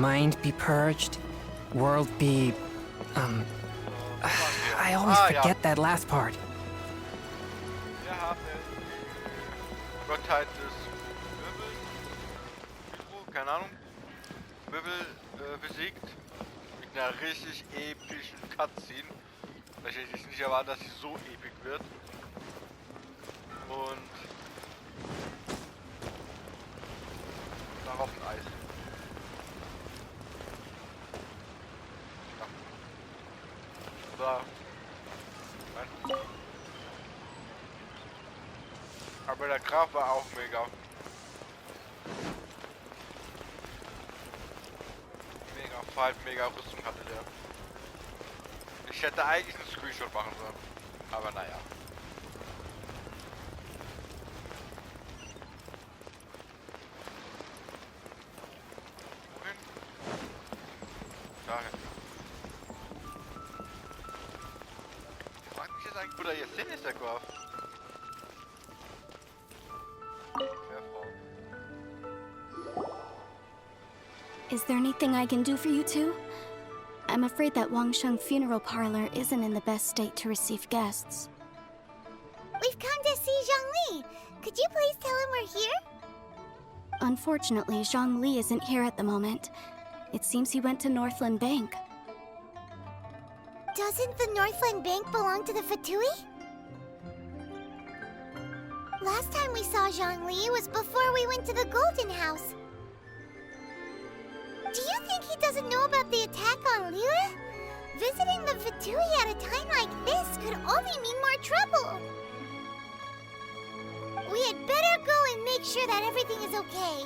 Mind be purged, world be... I always forget that last part. Wir haben die Gottheit des Wirbels, keine Ahnung, Wirbel besiegt. Mit einer richtig epischen Cutscene. Weil ich jetzt nicht erwartet, dass sie so episch wird. Und darauf ein Eis. Ja. So. Aber der Graf war auch mega. Mega Fight, mega Rüstung hatte der. Ich hätte eigentlich einen Screenshot machen sollen. Aber naja. Wohin? Dahin. Ich frag mich jetzt eigentlich, wo der jetzt hin ist, der Graf. Is there anything I can do for you two? I'm afraid that Wangsheng Funeral Parlor isn't in the best state to receive guests. We've come to see Zhongli. Could you please tell him we're here? Unfortunately, Zhongli isn't here at the moment. It seems he went to Northland Bank. Doesn't the Northland Bank belong to the Fatui? Last time we saw Zhongli was before we went to the Golden House. Do you think he doesn't know about the attack on Liyue? Visiting the Fatui at a time like this could only mean more trouble. We had better go and make sure that everything is okay.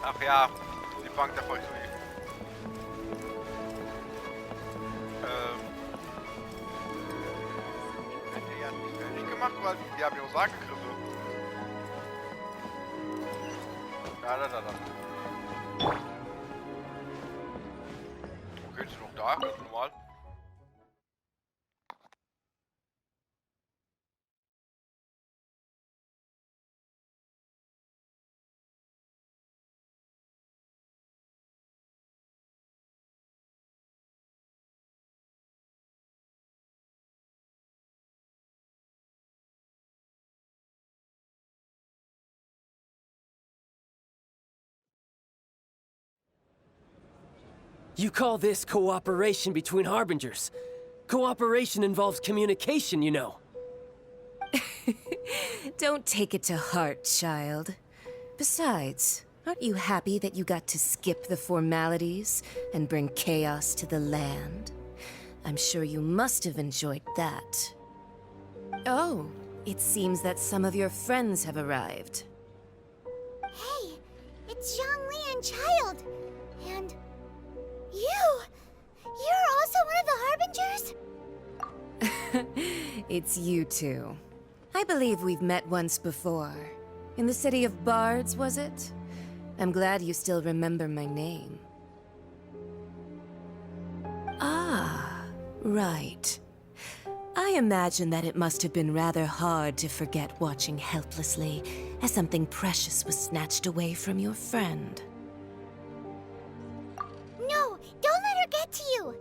Ach ja, die Bank der Volkswagen. Hätte ja nicht fertig gemacht, weil die haben ja uns angegriffen. Da. Okay, ist noch da, ganz normal. You call this cooperation between Harbingers? Cooperation involves communication, you know. Don't take it to heart, child. Besides, aren't you happy that you got to skip the formalities and bring chaos to the land? I'm sure you must have enjoyed that. Oh, it seems that some of your friends have arrived. Hey, it's Zhongli and Child. And you're also one of the Harbingers? It's you two. I believe we've met once before. In the city of Bards, was it? I'm glad you still remember my name. Ah, right. I imagine that it must have been rather hard to forget watching helplessly as something precious was snatched away from your friend. No, don't let her get to you!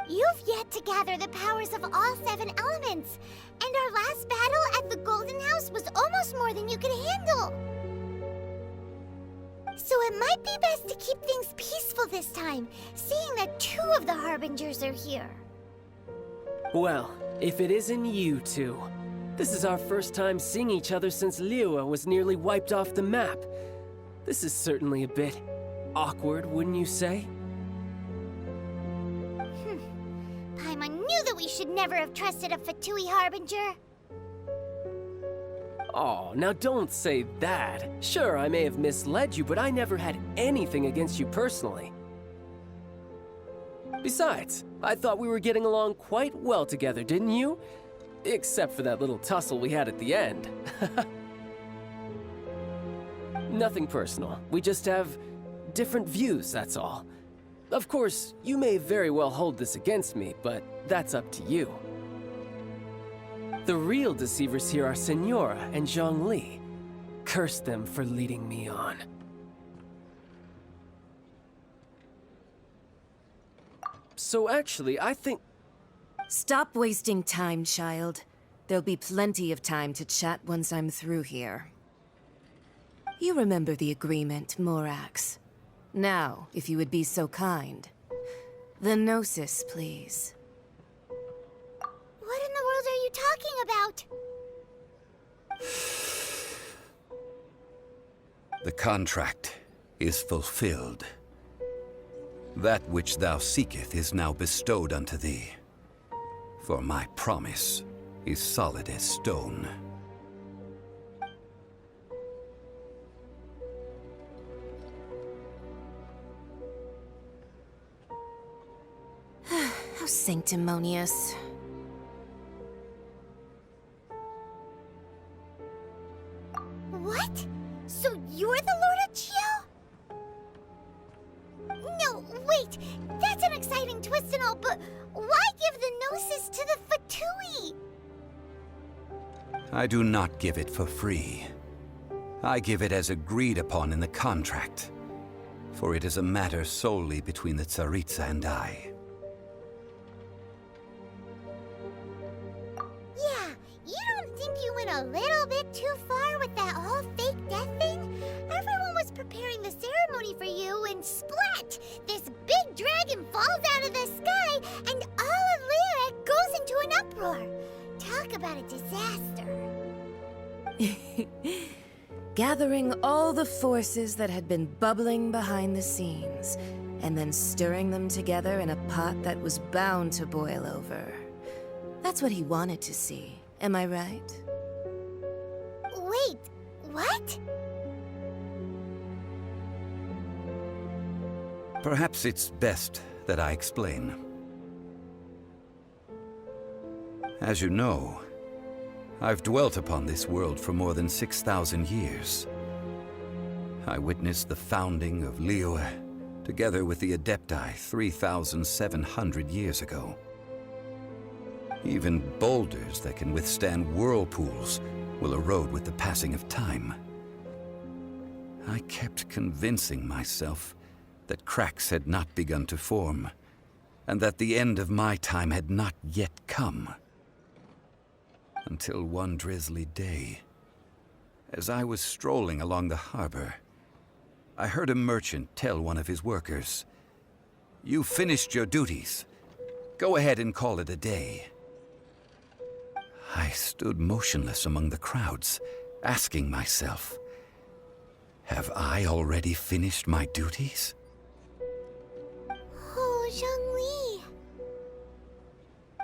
You've yet to gather the powers of all 7 elements, and our last battle at the Golden House was almost more than you could handle. So it might be best to keep things peaceful this time, seeing that 2 of the Harbingers are here. Well, if it isn't you two. This is our first time seeing each other since Liyue was nearly wiped off the map. This is certainly a bit awkward, wouldn't you say? Paimon knew that we should never have trusted a Fatui Harbinger. Oh, now don't say that. Sure, I may have misled you, but I never had anything against you personally. Besides, I thought we were getting along quite well together, didn't you? Except for that little tussle we had at the end. Nothing personal. We just have different views, that's all. Of course, you may very well hold this against me, but that's up to you. The real deceivers here are Senora and Zhongli. Curse them for leading me on. So actually, I think... Stop wasting time, child. There'll be plenty of time to chat once I'm through here. You remember the agreement, Morax. Now, if you would be so kind. The Gnosis, please. What in the world are you talking about? The contract is fulfilled. That which thou seeketh is now bestowed unto thee. For my promise is solid as stone. How sanctimonious. What? So you're the Lord of Chio? No, wait! That's an exciting twist and all, but why give the Gnosis to the Fatui? I do not give it for free. I give it as agreed upon in the contract. For it is a matter solely between the Tsaritsa and I. Yeah, you don't think you went a little bit too far with that whole fake death thing? Everyone was preparing the ceremony for you, and splat! This big dragon falls out of the sky, and all of Lyra goes into an uproar. Talk about a disaster. Gathering all the forces that had been bubbling behind the scenes, and then stirring them together in a pot that was bound to boil over. That's what he wanted to see, am I right? Wait, what? Perhaps it's best that I explain. As you know, I've dwelt upon this world for more than 6,000 years. I witnessed the founding of Liyue, together with the Adepti 3,700 years ago. Even boulders that can withstand whirlpools will erode with the passing of time. I kept convincing myself that cracks had not begun to form, and that the end of my time had not yet come. Until one drizzly day, as I was strolling along the harbor, I heard a merchant tell one of his workers, "You finished your duties. Go ahead and call it a day." I stood motionless among the crowds, asking myself, have I already finished my duties? Oh, Zhongli.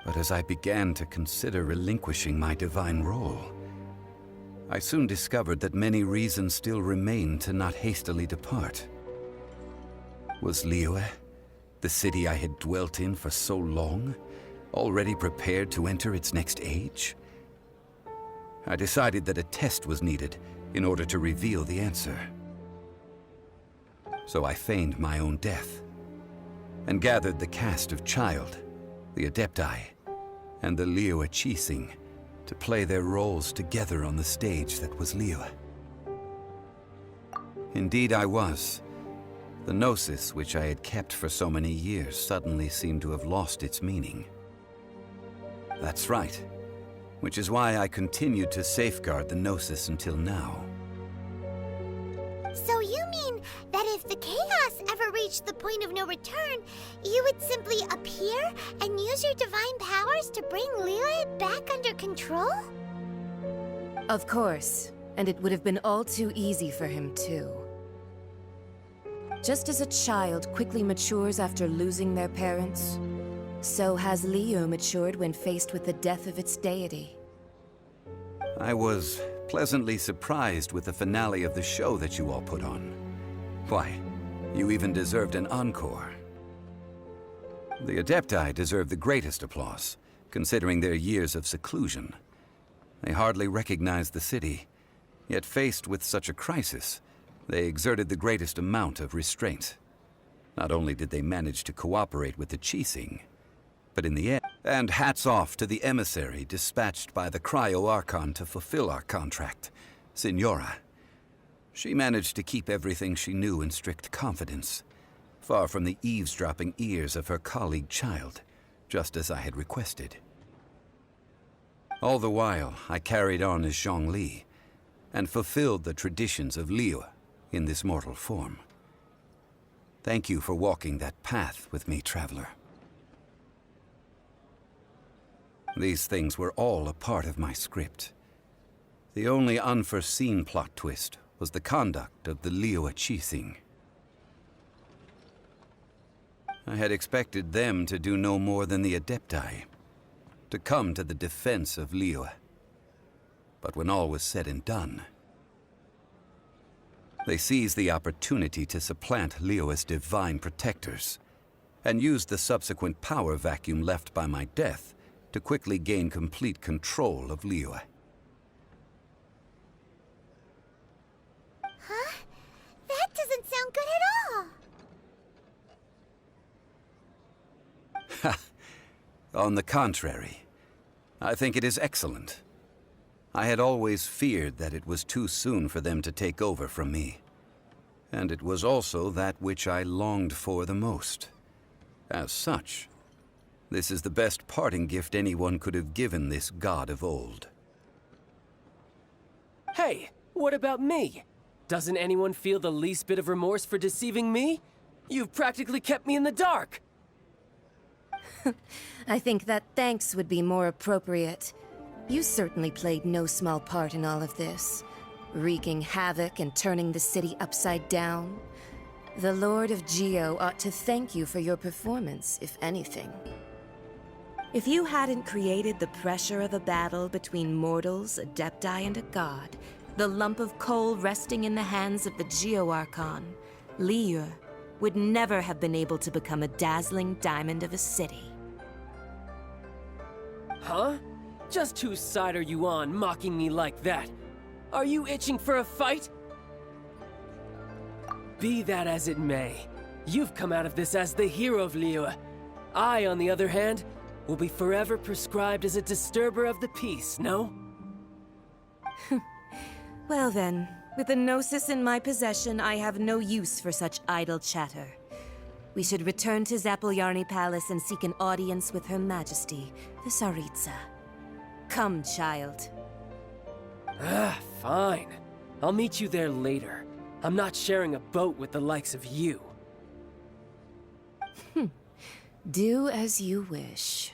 But as I began to consider relinquishing my divine role, I soon discovered that many reasons still remained to not hastily depart. Was Liyue, the city I had dwelt in for so long, already prepared to enter its next age? I decided that a test was needed in order to reveal the answer. So I feigned my own death, and gathered the cast of Child, the Adepti, and the Liyue Qixing to play their roles together on the stage that was Liyue. Indeed I was. The Gnosis, which I had kept for so many years, suddenly seemed to have lost its meaning. That's right, which is why I continued to safeguard the Gnosis until now. So you mean that if the chaos ever reached the point of no return, you would simply appear and use your divine powers to bring Liyue back under control? Of course, and it would have been all too easy for him too. Just as a child quickly matures after losing their parents, so has Liyue matured when faced with the death of its deity. I was pleasantly surprised with the finale of the show that you all put on. Why, you even deserved an encore. The Adepti deserve the greatest applause, Considering their years of seclusion, they hardly recognized the city. Yet faced with such a crisis, they exerted the greatest amount of restraint. Not only did they manage to cooperate with the Qixing, but in the end... And hats off to the emissary dispatched by the Cryo-Archon to fulfill our contract, Signora. She managed to keep everything she knew in strict confidence, far from the eavesdropping ears of her colleague child, just as I had requested. All the while, I carried on as Zhongli, and fulfilled the traditions of Liyue in this mortal form. Thank you for walking that path with me, traveler. These things were all a part of my script. The only unforeseen plot twist was the conduct of the Liyue Qixing. I had expected them to do no more than the Adepti, to come to the defense of Liyue. But when all was said and done, they seized the opportunity to supplant Liyue's divine protectors, and used the subsequent power vacuum left by my death to quickly gain complete control of Liyue. Huh? That doesn't sound good at all! On the contrary, I think it is excellent. I had always feared that it was too soon for them to take over from me. And it was also that which I longed for the most. As such, this is the best parting gift anyone could have given this god of old. Hey, what about me? Doesn't anyone feel the least bit of remorse for deceiving me? You've practically kept me in the dark! I think that thanks would be more appropriate. You certainly played no small part in all of this, wreaking havoc and turning the city upside down. The Lord of Geo ought to thank you for your performance, if anything. If you hadn't created the pressure of a battle between mortals, Adepti, and a god, the lump of coal resting in the hands of the Geo-Archon, Liyue would never have been able to become a dazzling diamond of a city. Huh? Just whose side are you on, mocking me like that? Are you itching for a fight? Be that as it may, you've come out of this as the hero of Liyue. I, on the other hand, will be forever prescribed as a disturber of the peace, no? Well then, with the Gnosis in my possession, I have no use for such idle chatter. We should return to Zapoljarny Palace and seek an audience with Her Majesty, the Tsaritsa. Come, child. Fine. I'll meet you there later. I'm not sharing a boat with the likes of you. Do as you wish.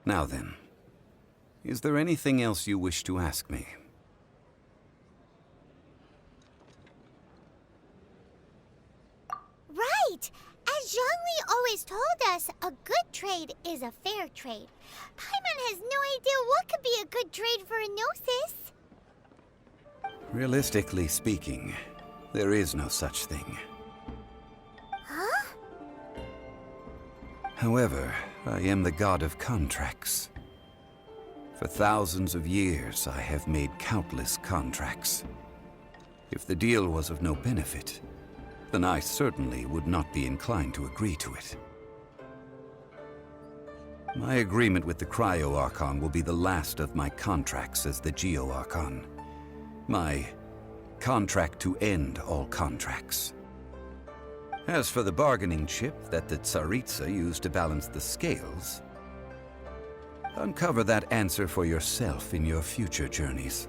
Now then, is there anything else you wish to ask me? Right! As Zhongli always told us, a good trade is a fair trade. Paimon has no idea what could be a good trade for a Gnosis. Realistically speaking, there is no such thing. Huh? However, I am the god of contracts. For thousands of years, I have made countless contracts. If the deal was of no benefit, then I certainly would not be inclined to agree to it. My agreement with the Cryo-Archon will be the last of my contracts as the Geo-Archon. My contract to end all contracts. As for the bargaining chip that the Tsaritsa used to balance the scales, uncover that answer for yourself in your future journeys.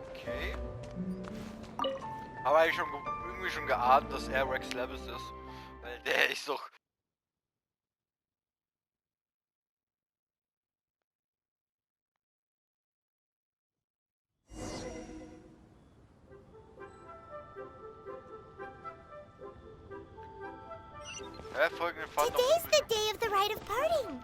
Okay. Aber ich schon irgendwie schon geahnt, dass er Rex Lapis ist. Weil der ist doch... Today's the day of the rite of parting.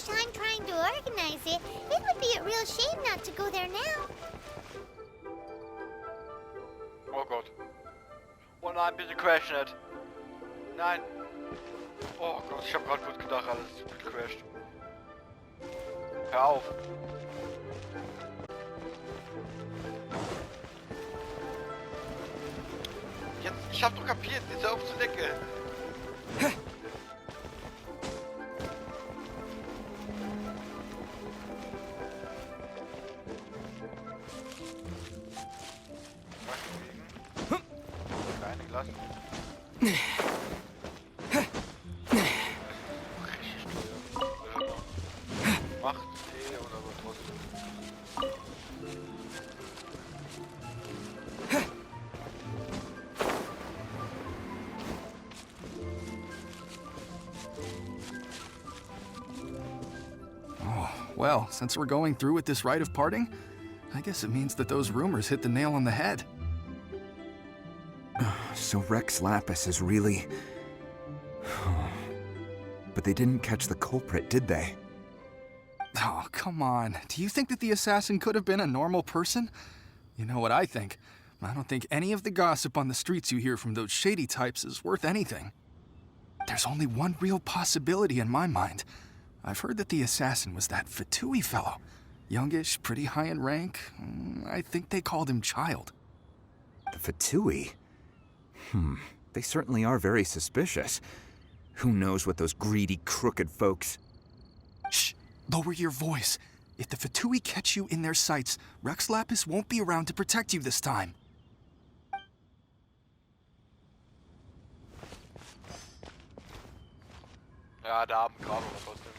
time trying to organize it. It would be a real shame not to go there now. Oh Gott. Oh nein, bitte crash nicht. Nein. Oh Gott, ich hab grad kurz gedacht, alles ist gecrashed. Hör auf. Jetzt, ich hab doch kapiert, jetzt hör auf zu lecken. Kleine Klasse. Macht T oder aber trotzdem. Well, since we're going through with this rite of parting, I guess it means that those rumors hit the nail on the head. So Rex Lapis is really... But they didn't catch the culprit, did they? Oh, come on. Do you think that the assassin could have been a normal person? You know what I think. I don't think any of the gossip on the streets you hear from those shady types is worth anything. There's only one real possibility in my mind. I've heard that the assassin was that Fatui fellow. Youngish, pretty high in rank. I think they called him Child. The Fatui? They certainly are very suspicious. Who knows what those greedy, crooked folks... Shh! Lower your voice. If the Fatui catch you in their sights, Rex Lapis won't be around to protect you this time. Ja, der arme Graber trotzdem.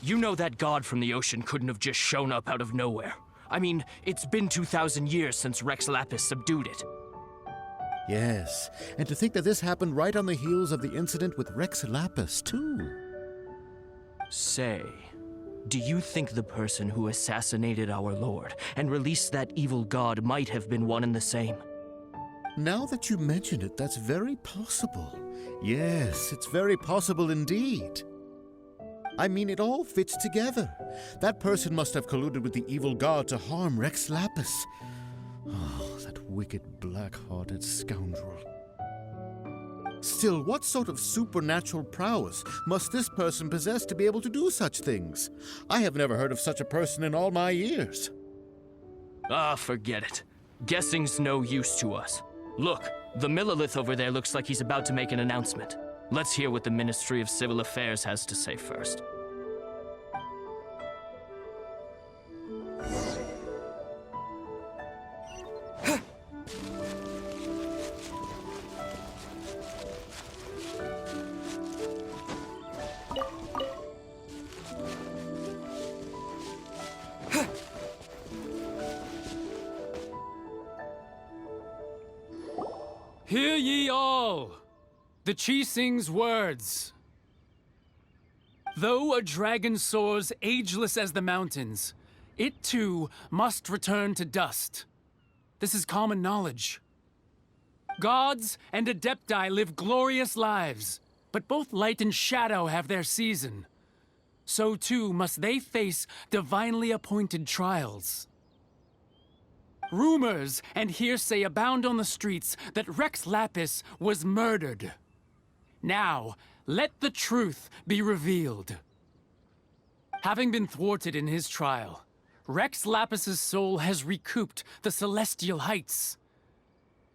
You know that god from the ocean couldn't have just shown up out of nowhere. I mean, it's been 2,000 years since Rex Lapis subdued it. Yes, and to think that this happened right on the heels of the incident with Rex Lapis, too. Say, do you think the person who assassinated our lord and released that evil god might have been one and the same? Now that you mention it, that's very possible. Yes, it's very possible indeed. I mean, it all fits together. That person must have colluded with the evil god to harm Rex Lapis. Oh, that wicked, black-hearted scoundrel. Still, what sort of supernatural prowess must this person possess to be able to do such things? I have never heard of such a person in all my years. Ah, forget it. Guessing's no use to us. Look, the Millilith over there looks like he's about to make an announcement. Let's hear what the Ministry of Civil Affairs has to say first. Hear ye all! The Qixing's words. Though a dragon soars ageless as the mountains, it too must return to dust. This is common knowledge. Gods and Adepti live glorious lives, but both light and shadow have their season. So too must they face divinely appointed trials. Rumors and hearsay abound on the streets that Rex Lapis was murdered. Now, let the truth be revealed. Having been thwarted in his trial, Rex Lapis's soul has recouped the celestial heights.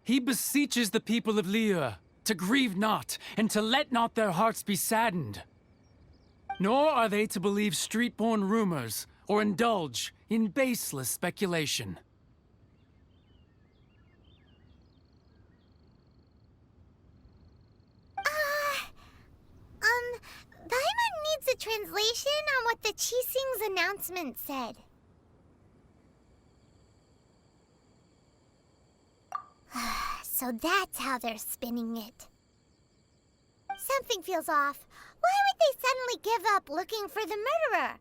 He beseeches the people of Liyue to grieve not and to let not their hearts be saddened. Nor are they to believe street-born rumors or indulge in baseless speculation. Paimon needs a translation on what the Qixing's announcement said. So that's how they're spinning it. Something feels off. Why would they suddenly give up looking for the murderer?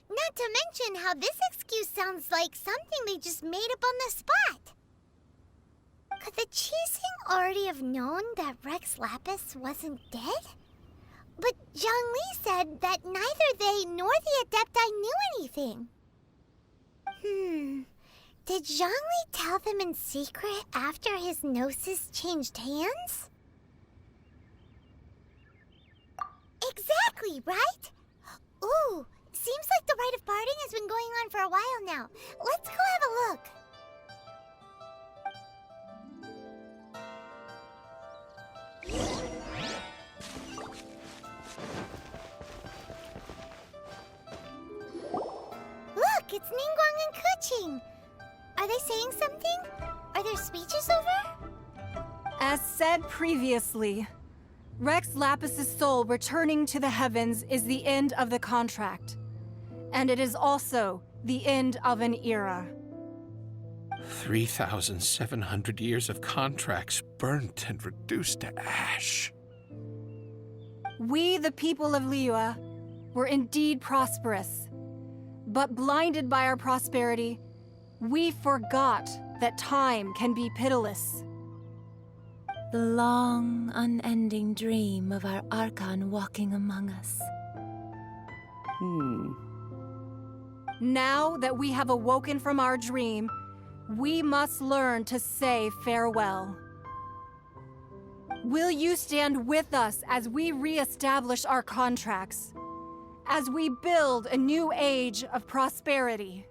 Not to mention how this excuse sounds like something they just made up on the spot. Could the Qixing already have known that Rex Lapis wasn't dead? But Zhongli said that neither they nor the Adepti knew anything. Did Zhongli tell them in secret after his gnosis changed hands? Exactly, right? Ooh, seems like the rite of parting has been going on for a while now. Let's go have a look. Look, it's Ningguang and Keqing. Are they saying something? Are their speeches over? As said previously, Rex Lapis's soul returning to the heavens is the end of the contract. And it is also the end of an era. 3,700 years of contracts burnt and reduced to ash. We, the people of Liyue, were indeed prosperous. But blinded by our prosperity, we forgot that time can be pitiless. The long, unending dream of our Archon walking among us. Now that we have awoken from our dream, we must learn to say farewell. Will you stand with us as we re-establish our contracts? As we build a new age of prosperity?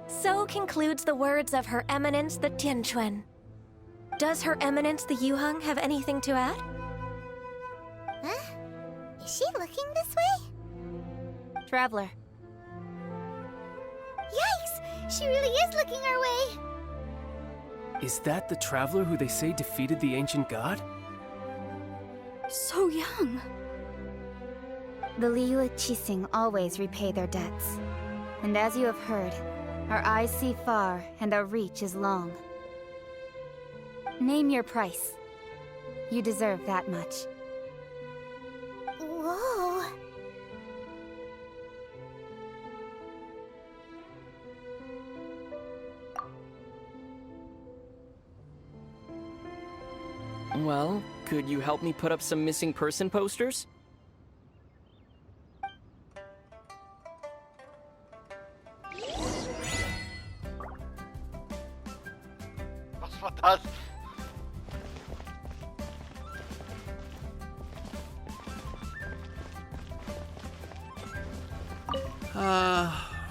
So concludes the words of Her Eminence the Tianquan. Does Her Eminence the Yuheng have anything to add? Huh? Is she looking this way? Traveler. Yikes! She really is looking our way! Is that the traveler who they say defeated the ancient god? So young. The Liyue Qixing always repay their debts. And as you have heard, our eyes see far and our reach is long. Name your price. You deserve that much. Whoa. Well, could you help me put up some missing person posters? Was war das?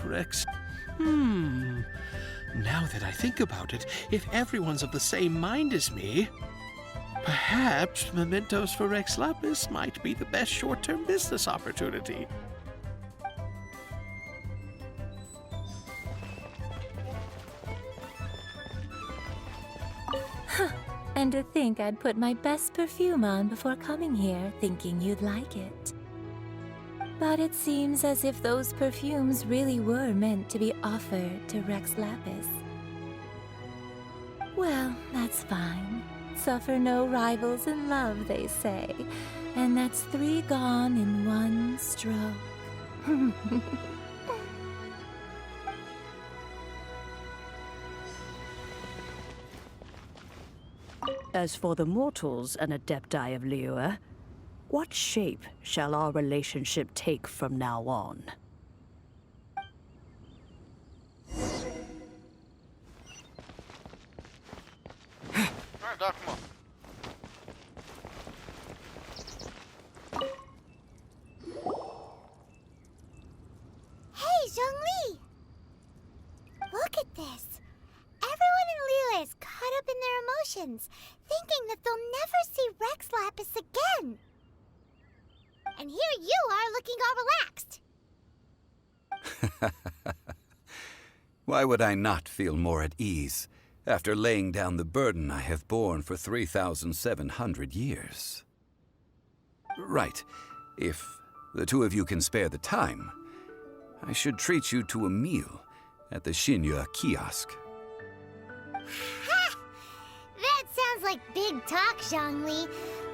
Rex. Now that I think about it, if everyone's of the same mind as me, perhaps mementos for Rex Lapis might be the best short-term business opportunity. And to think I'd put my best perfume on before coming here, thinking you'd like it. But it seems as if those perfumes really were meant to be offered to Rex Lapis. Well, that's fine. Suffer no rivals in love, they say. And that's 3 gone in 1 stroke. As for the mortals and Adepti of Liyue, what shape shall our relationship take from now on? Da, guck mal. Hey, Zhongli! Look at this. Everyone in Liyue is caught up in their emotions, thinking that they'll never see Rex Lapis again. And here you are looking all relaxed. Why would I not feel more at ease after laying down the burden I have borne for 3,700 years? Right. If the two of you can spare the time, I should treat you to a meal at the Xinyue kiosk. Ha! That sounds like big talk, Zhongli.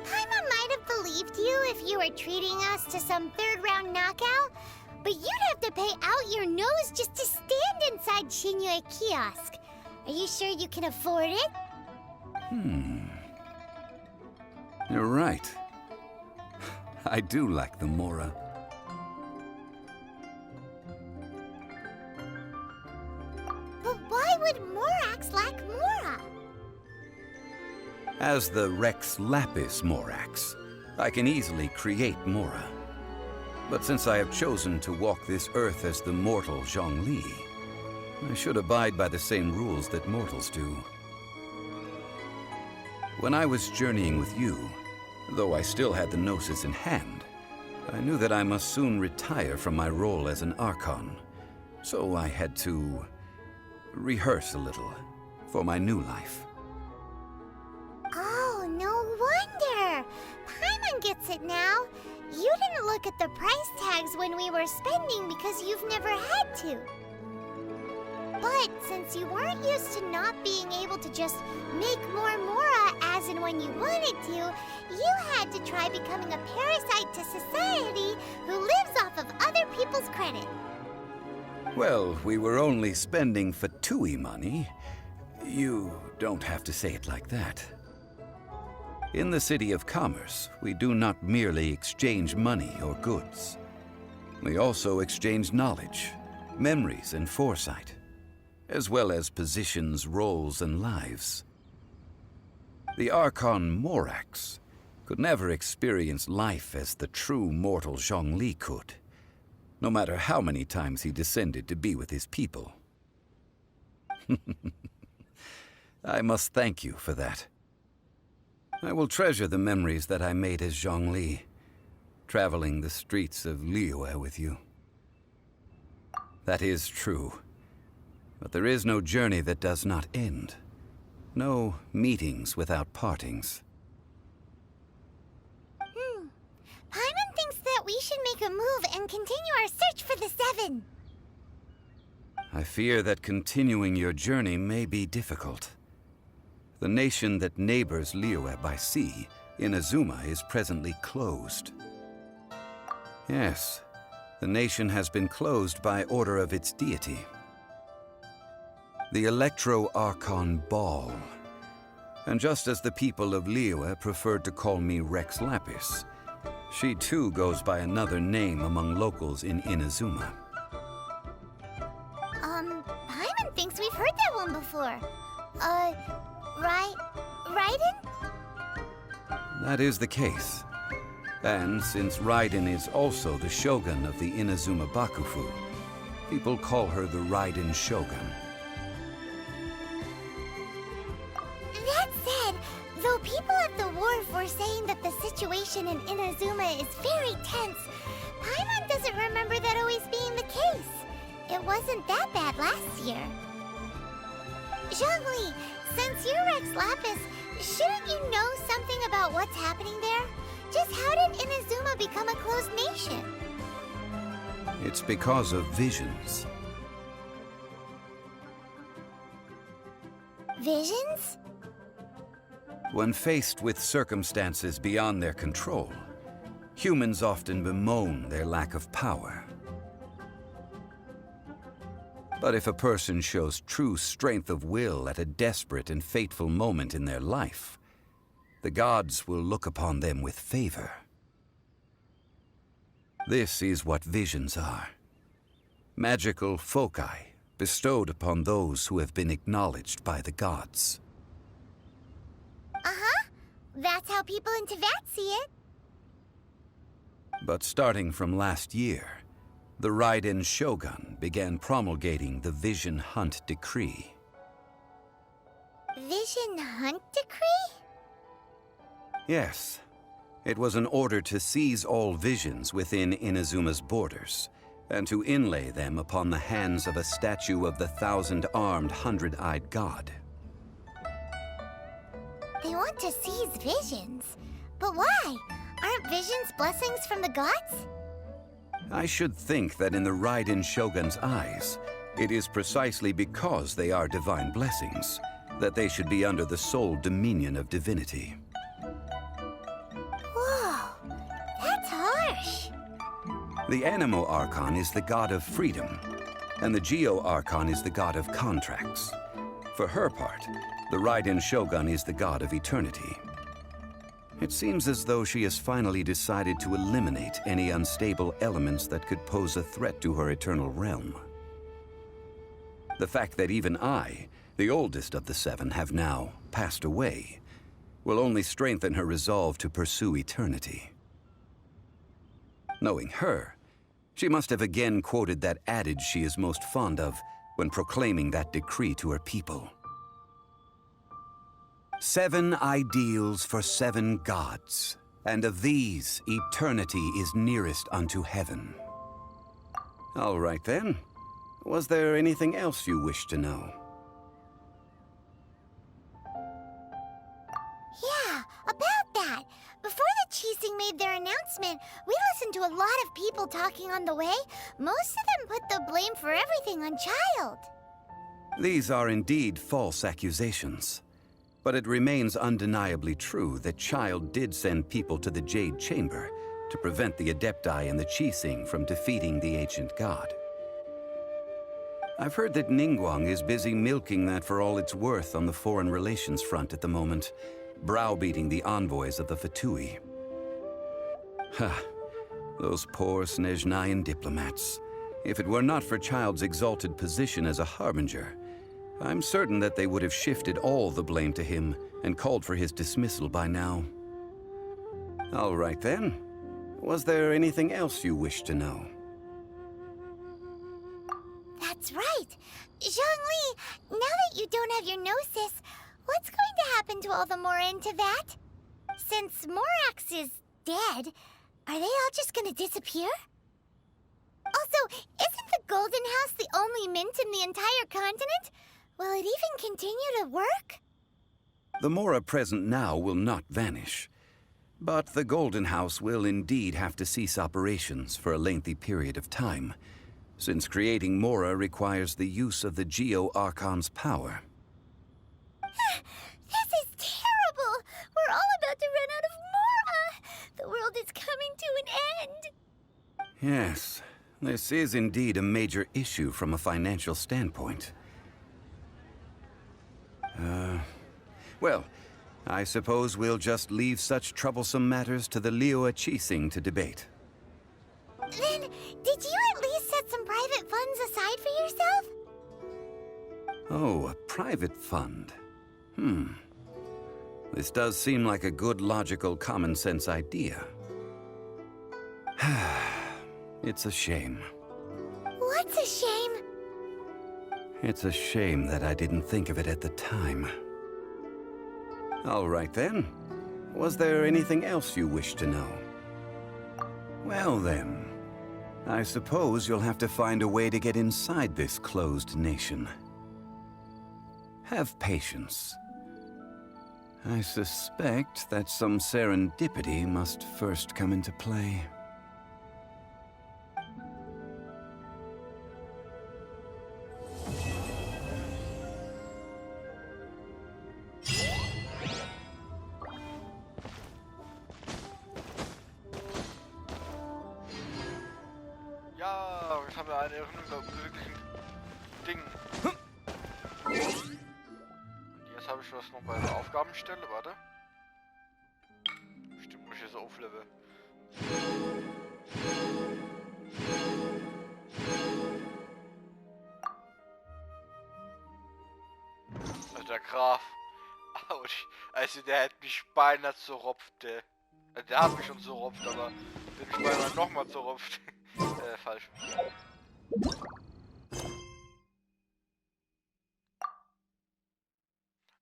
Paimon might have believed you if you were treating us to some third-round knockout, but you'd have to pay out your nose just to stand inside Xinyue kiosk. Are you sure you can afford it? You're right. I do like the Mora. But why would Morax lack Mora? As the Rex Lapis Morax, I can easily create Mora. But since I have chosen to walk this earth as the mortal Zhongli, I should abide by the same rules that mortals do. When I was journeying with you, though I still had the Gnosis in hand, I knew that I must soon retire from my role as an Archon, so I had to rehearse a little for my new life. Oh, no wonder! Paimon gets it now. You didn't look at the price tags when we were spending because you've never had to. But since you weren't used to not being able to just make more Mora as and when you wanted to, you had to try becoming a parasite to society who lives off of other people's credit. Well, we were only spending Fatui money. You don't have to say it like that. In the City of Commerce, we do not merely exchange money or goods. We also exchange knowledge, memories, and foresight, as well as positions, roles, and lives. The Archon Morax could never experience life as the true mortal Zhongli could, no matter how many times he descended to be with his people. I must thank you for that. I will treasure the memories that I made as Zhongli, traveling the streets of Liyue with you. That is true. But there is no journey that does not end. No meetings without partings. Paimon thinks that we should make a move and continue our search for the Seven. I fear that continuing your journey may be difficult. The nation that neighbors Liyue by sea, Inazuma, is presently closed. Yes, the nation has been closed by order of its deity. The Electro-Archon Ball. And just as the people of Liyue preferred to call me Rex Lapis, she too goes by another name among locals in Inazuma. Paimon thinks we've heard that one before. Raiden? That is the case. And since Raiden is also the Shogun of the Inazuma Bakufu, people call her the Raiden Shogun. That said, though people at the wharf were saying that the situation in Inazuma is very tense, Paimon doesn't remember that always being the case. It wasn't that bad last year. Zhongli, since you're Rex Lapis, shouldn't you know something about what's happening there? Just how did Inazuma become a closed nation? It's because of visions. Visions? When faced with circumstances beyond their control, humans often bemoan their lack of power. But if a person shows true strength of will at a desperate and fateful moment in their life, the gods will look upon them with favor. This is what visions are. Magical foci bestowed upon those who have been acknowledged by the gods. That's how people in Teyvat see it. But starting from last year, the Raiden Shogun began promulgating the Vision Hunt Decree. Vision Hunt Decree? Yes. It was an order to seize all visions within Inazuma's borders, and to inlay them upon the hands of a statue of the 1,000-armed, 100-eyed god. They want to seize visions. But why? Aren't visions blessings from the gods? I should think that in the Raiden Shogun's eyes, it is precisely because they are divine blessings that they should be under the sole dominion of divinity. Whoa, that's harsh. The Animo Archon is the god of freedom, and the Geo Archon is the god of contracts. For her part, the Raiden Shogun is the god of eternity. It seems as though she has finally decided to eliminate any unstable elements that could pose a threat to her eternal realm. The fact that even I, the oldest of the seven, have now passed away, will only strengthen her resolve to pursue eternity. Knowing her, she must have again quoted that adage she is most fond of when proclaiming that decree to her people. 7 ideals for 7 gods, and of these, eternity is nearest unto heaven. All right then. Was there anything else you wish to know? Yeah, about that. Before the Qixing made their announcement, we listened to a lot of people talking on the way. Most of them put the blame for everything on Child. These are indeed false accusations. But it remains undeniably true that Child did send people to the Jade Chamber to prevent the Adepti and the Qixing from defeating the ancient god. I've heard that Ningguang is busy milking that for all it's worth on the foreign relations front at the moment, browbeating the envoys of the Fatui. Ha! Those poor Snezhnayan diplomats. If it were not for Child's exalted position as a harbinger, I'm certain that they would have shifted all the blame to him and called for his dismissal by now. All right then. Was there anything else you wish to know? That's right. Zhongli, now that you don't have your Gnosis, what's going to happen to all the Mora in Teyvat? Since Morax is dead, are they all just gonna disappear? Also, isn't the Golden House the only mint in the entire continent? Will it even continue to work? The Mora present now will not vanish. But the Golden House will indeed have to cease operations for a lengthy period of time, since creating Mora requires the use of the Geo-Archon's power. This is terrible! We're all about to run out of Mora! The world is coming to an end! Yes, this is indeed a major issue from a financial standpoint. Well, I suppose we'll just leave such troublesome matters to the Liyue Qixing to debate. Then, did you at least set some private funds aside for yourself? Oh, a private fund. This does seem like a good, logical, common-sense idea. It's a shame. What's a shame? It's a shame that I didn't think of it at the time. All right then. Was there anything else you wish to know? Well then, I suppose you'll have to find a way to get inside this closed nation. Have patience. I suspect that some serendipity must first come into play. Ja, jetzt haben wir eine unmöglichen Ding. Und jetzt habe ich was noch bei der Aufgabenstelle, warte. Bestimmt muss ich hier so aufleveln. Also der Graf. Autsch. Also der hat mich beinahe zerropft, der. Der hat mich schon zerropft, aber der hat mich beinahe nochmal zerropft. Falsch.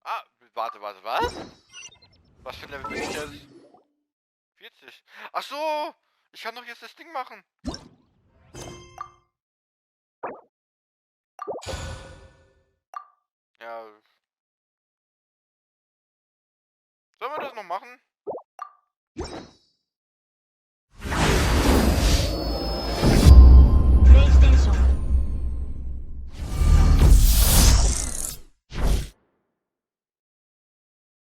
Ah, warte, was? Was für ein Level bin ich jetzt? 40. Ach so! Ich kann doch jetzt das Ding machen. Ja. Sollen wir das noch machen?